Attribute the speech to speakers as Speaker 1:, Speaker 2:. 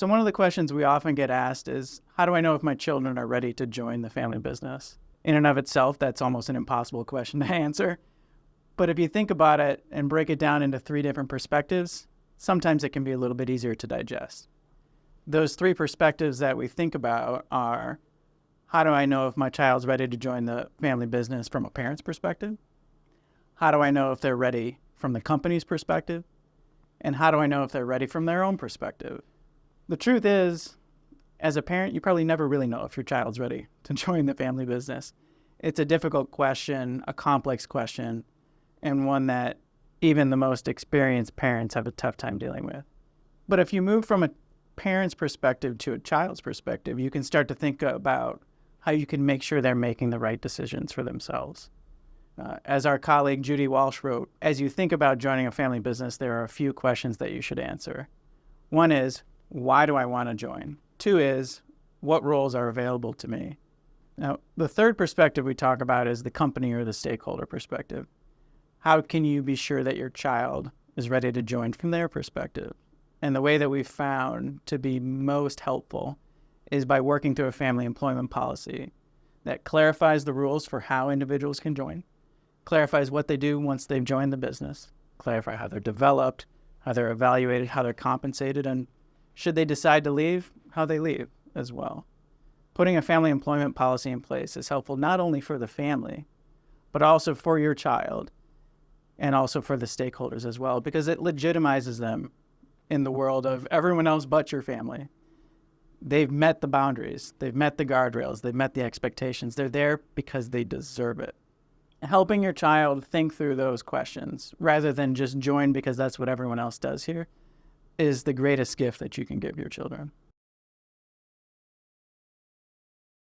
Speaker 1: So one of the questions we often get asked is, how do I know if my children are ready to join the family business? In and of itself, that's almost an impossible question to answer. But if you think about it and break it down into three different perspectives, sometimes it can be a little bit easier to digest. Those three perspectives that we think about are, how do I know if my child's ready to join the family business from a parent's perspective? How do I know if they're ready from the company's perspective? And how do I know if they're ready from their own perspective? The truth is, as a parent, you probably never really know if your child's ready to join the family business. It's a difficult question, a complex question, and one that even the most experienced parents have a tough time dealing with. But if you move from a parent's perspective to a child's perspective, you can start to think about how you can make sure they're making the right decisions for themselves. As our colleague Judy Walsh wrote, as you think about joining a family business, there are a few questions that you should answer. One is, why do I want to join? Two is, what roles are available to me? Now, the third perspective we talk about is the company or the stakeholder perspective. How can you be sure that your child is ready to join from their perspective? And the way that we've found to be most helpful is by working through a family employment policy that clarifies the rules for how individuals can join, clarifies what they do once they've joined the business, clarify how they're developed, how they're evaluated, how they're compensated, and should they decide to leave, how they leave as well. Putting a family employment policy in place is helpful not only for the family, but also for your child and also for the stakeholders as well, because it legitimizes them in the world of everyone else but your family. They've met the boundaries, they've met the guardrails, they've met the expectations. They're there because they deserve it. Helping your child think through those questions rather than just join because that's what everyone else does here is the greatest gift that you can give your children.